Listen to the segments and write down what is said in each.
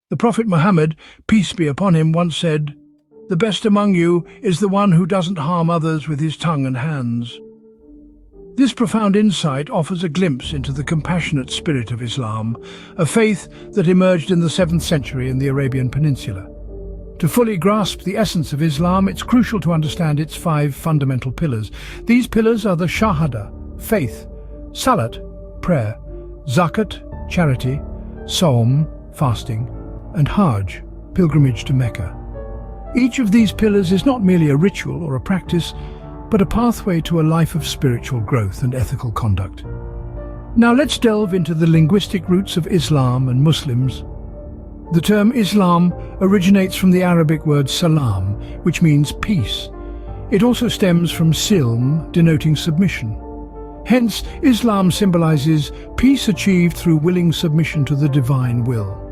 The Prophet Muhammad, peace be upon him, once said, "The best among you is the one who doesn't harm others with his tongue and hands." This profound insight offers a glimpse into the compassionate spirit of Islam, a faith that emerged in the 7th century in the Arabian Peninsula. To fully grasp the essence of Islam, it's crucial to understand its 5 fundamental pillars. These pillars are the Shahada, faith; Salat, prayer; Zakat, charity; Sawm, fasting; and Hajj, pilgrimage to Mecca. Each of these pillars is not merely a ritual or a practice, but a pathway to a life of spiritual growth and ethical conduct. Now let's delve into the linguistic roots of Islam and Muslims. The term Islam originates from the Arabic word salam, which means peace. It also stems from silm, denoting submission. Hence, Islam symbolizes peace achieved through willing submission to the divine will.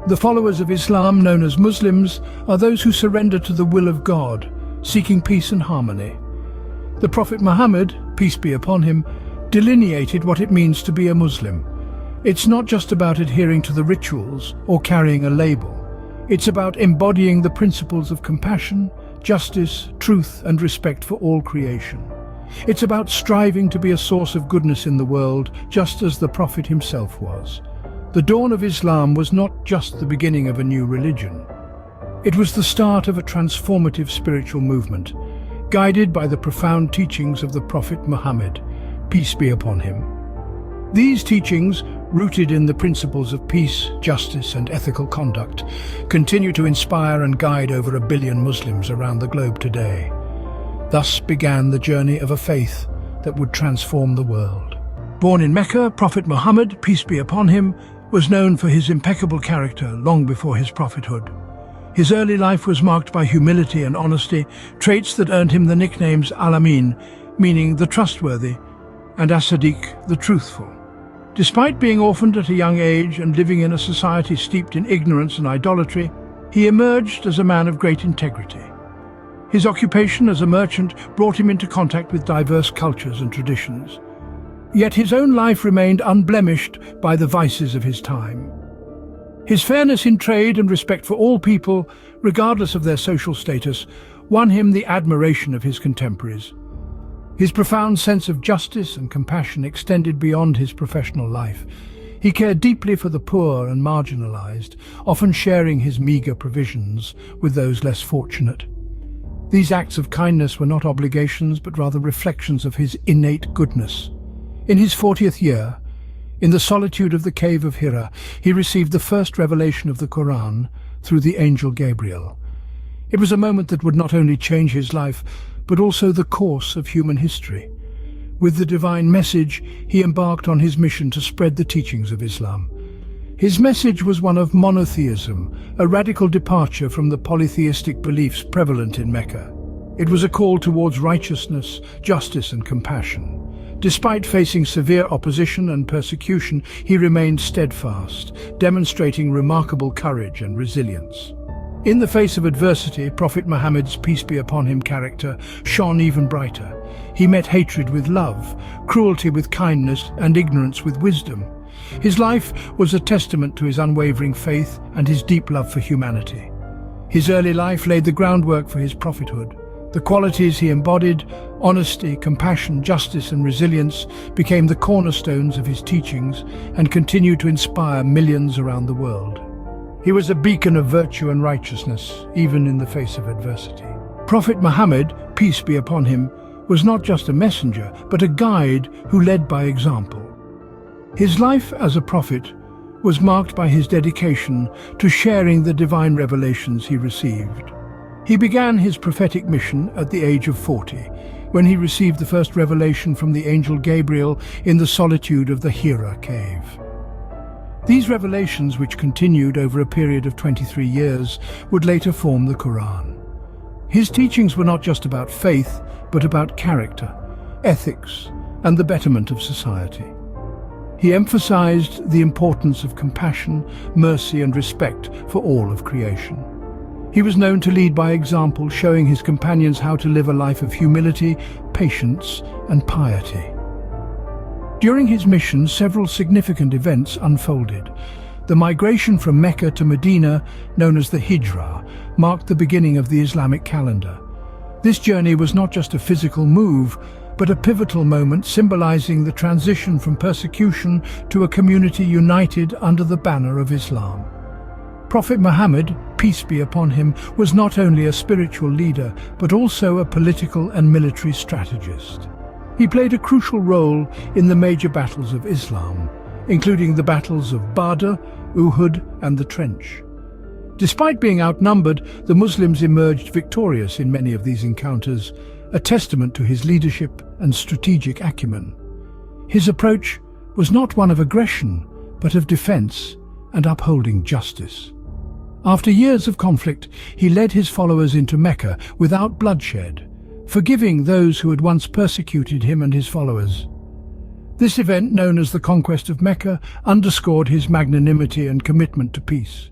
The followers of Islam, known as Muslims, are those who surrender to the will of God, seeking peace and harmony. The Prophet Muhammad, peace be upon him, delineated what it means to be a Muslim. It's not just about adhering to the rituals or carrying a label. It's about embodying the principles of compassion, justice, truth, and respect for all creation. It's about striving to be a source of goodness in the world, just as the Prophet himself was. The dawn of Islam was not just the beginning of a new religion. It was the start of a transformative spiritual movement, guided by the profound teachings of the Prophet Muhammad, peace be upon him. These teachings, rooted in the principles of peace, justice, and ethical conduct, continue to inspire and guide over 1 billion Muslims around the globe today. Thus began the journey of a faith that would transform the world. Born in Mecca, Prophet Muhammad, peace be upon him, was known for his impeccable character long before his prophethood. His early life was marked by humility and honesty, traits that earned him the nicknames Al-Amin, meaning the trustworthy, and As-Sadiq, the truthful. Despite being orphaned at a young age and living in a society steeped in ignorance and idolatry, he emerged as a man of great integrity. His occupation as a merchant brought him into contact with diverse cultures and traditions. Yet his own life remained unblemished by the vices of his time. His fairness in trade and respect for all people, regardless of their social status, won him the admiration of his contemporaries. His profound sense of justice and compassion extended beyond his professional life. He cared deeply for the poor and marginalized, often sharing his meager provisions with those less fortunate. These acts of kindness were not obligations, but rather reflections of his innate goodness. In his 40th year, in the solitude of the cave of Hira, he received the first revelation of the Quran through the angel Gabriel. It was a moment that would not only change his life, but also the course of human history. With the divine message, he embarked on his mission to spread the teachings of Islam. His message was one of monotheism, a radical departure from the polytheistic beliefs prevalent in Mecca. It was a call towards righteousness, justice, and compassion. Despite facing severe opposition and persecution, he remained steadfast, demonstrating remarkable courage and resilience. In the face of adversity, Prophet Muhammad's peace be upon him character shone even brighter. He met hatred with love, cruelty with kindness, and ignorance with wisdom. His life was a testament to his unwavering faith and his deep love for humanity. His early life laid the groundwork for his prophethood. The qualities he embodied, honesty, compassion, justice, and resilience, became the cornerstones of his teachings and continue to inspire millions around the world. He was a beacon of virtue and righteousness, even in the face of adversity. Prophet Muhammad, peace be upon him, was not just a messenger, but a guide who led by example. His life as a prophet was marked by his dedication to sharing the divine revelations he received. He began his prophetic mission at the age of 40, when he received the first revelation from the angel Gabriel in the solitude of the Hira cave. These revelations, which continued over a period of 23 years, would later form the Quran. His teachings were not just about faith, but about character, ethics, and the betterment of society. He emphasized the importance of compassion, mercy, and respect for all of creation. He was known to lead by example, showing his companions how to live a life of humility, patience, and piety. During his mission, several significant events unfolded. The migration from Mecca to Medina, known as the Hijrah, marked the beginning of the Islamic calendar. This journey was not just a physical move, but a pivotal moment symbolizing the transition from persecution to a community united under the banner of Islam. Prophet Muhammad, peace be upon him, was not only a spiritual leader, but also a political and military strategist. He played a crucial role in the major battles of Islam, including the battles of Badr, Uhud, and the Trench. Despite being outnumbered, the Muslims emerged victorious in many of these encounters, a testament to his leadership and strategic acumen. His approach was not one of aggression, but of defense and upholding justice. After years of conflict, he led his followers into Mecca without bloodshed, forgiving those who had once persecuted him and his followers. This event, known as the Conquest of Mecca, underscored his magnanimity and commitment to peace.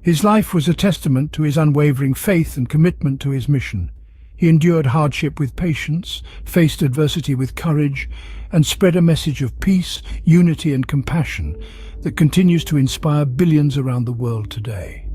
His life was a testament to his unwavering faith and commitment to his mission. He endured hardship with patience, faced adversity with courage, and spread a message of peace, unity, and compassion that continues to inspire billions around the world today.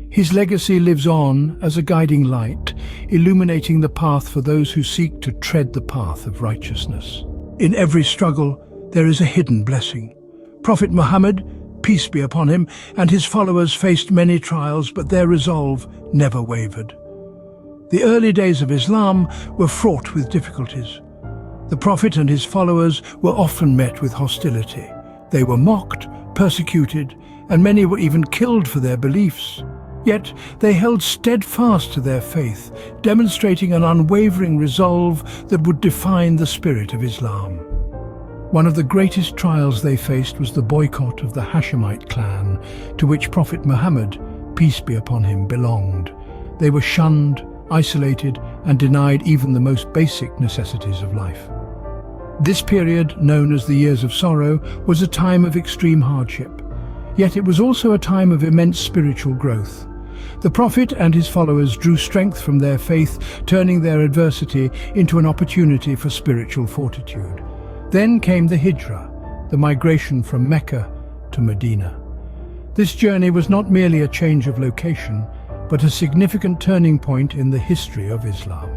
His legacy lives on as a guiding light, illuminating the path for those who seek to tread the path of righteousness. In every struggle, there is a hidden blessing. Prophet Muhammad, peace be upon him, and his followers faced many trials, but their resolve never wavered. The early days of Islam were fraught with difficulties. The Prophet and his followers were often met with hostility. They were mocked, persecuted, and many were even killed for their beliefs. Yet they held steadfast to their faith, demonstrating an unwavering resolve that would define the spirit of Islam. One of the greatest trials they faced was the boycott of the Hashemite clan, to which Prophet Muhammad, peace be upon him, belonged. They were shunned, isolated, and denied even the most basic necessities of life. This period, known as the Years of Sorrow, was a time of extreme hardship. Yet it was also a time of immense spiritual growth. The Prophet and his followers drew strength from their faith, turning their adversity into an opportunity for spiritual fortitude. Then came the Hijrah, the migration from Mecca to Medina. This journey was not merely a change of location, but a significant turning point in the history of Islam.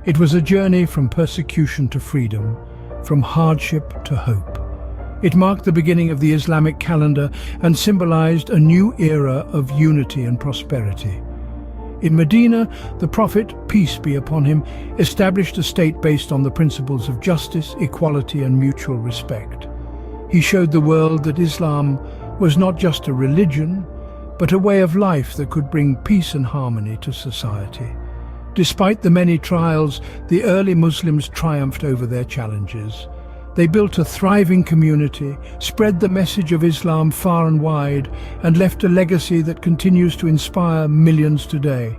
It was a journey from persecution to freedom, from hardship to hope. It marked the beginning of the Islamic calendar and symbolized a new era of unity and prosperity. In Medina, the Prophet, peace be upon him, established a state based on the principles of justice, equality, and mutual respect. He showed the world that Islam was not just a religion, but a way of life that could bring peace and harmony to society. Despite the many trials, the early Muslims triumphed over their challenges. They built a thriving community, spread the message of Islam far and wide, and left a legacy that continues to inspire millions today.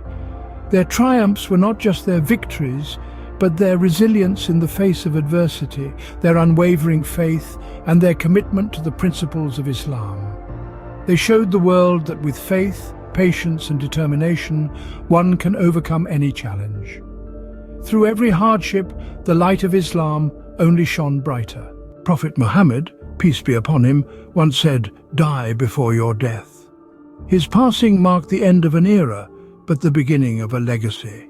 Their triumphs were not just their victories, but their resilience in the face of adversity, their unwavering faith, and their commitment to the principles of Islam. They showed the world that with faith, patience, and determination, one can overcome any challenge. Through every hardship, the light of Islam only shone brighter. Prophet Muhammad, peace be upon him, once said, "Die before your death." His passing marked the end of an era, but the beginning of a legacy.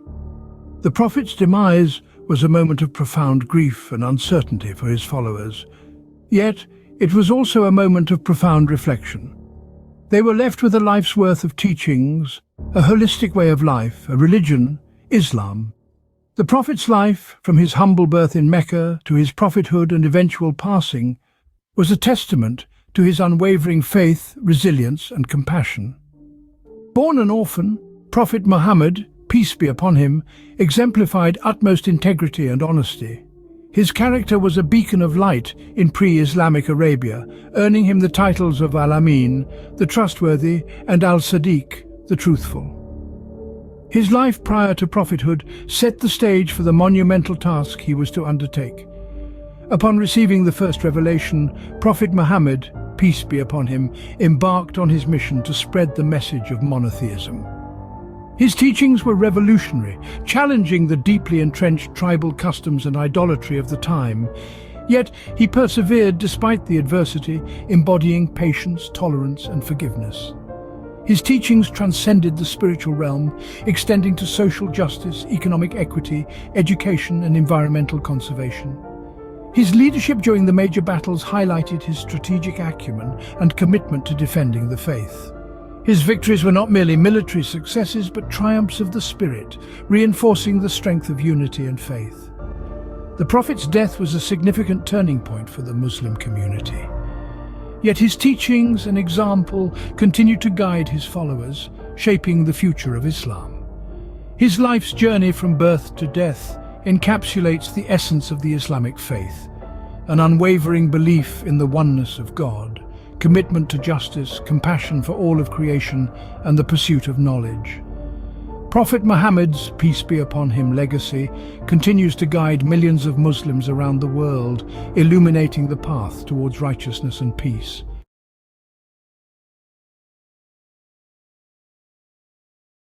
The Prophet's demise was a moment of profound grief and uncertainty for his followers. Yet, it was also a moment of profound reflection. They were left with a life's worth of teachings, a holistic way of life, a religion, Islam. The Prophet's life, from his humble birth in Mecca to his prophethood and eventual passing, was a testament to his unwavering faith, resilience, and compassion. Born an orphan, Prophet Muhammad, peace be upon him, exemplified utmost integrity and honesty. His character was a beacon of light in pre-Islamic Arabia, earning him the titles of Al-Amin, the trustworthy, and Al-Sadiq, the truthful. His life prior to prophethood set the stage for the monumental task he was to undertake. Upon receiving the first revelation, Prophet Muhammad, peace be upon him, embarked on his mission to spread the message of monotheism. His teachings were revolutionary, challenging the deeply entrenched tribal customs and idolatry of the time. Yet he persevered despite the adversity, embodying patience, tolerance, and forgiveness. His teachings transcended the spiritual realm, extending to social justice, economic equity, education, and environmental conservation. His leadership during the major battles highlighted his strategic acumen and commitment to defending the faith. His victories were not merely military successes, but triumphs of the spirit, reinforcing the strength of unity and faith. The Prophet's death was a significant turning point for the Muslim community. Yet his teachings and example continued to guide his followers, shaping the future of Islam. His life's journey from birth to death encapsulates the essence of the Islamic faith, an unwavering belief in the oneness of God, commitment to justice, compassion for all of creation, and the pursuit of knowledge. Prophet Muhammad's, peace be upon him, legacy continues to guide millions of Muslims around the world, illuminating the path towards righteousness and peace.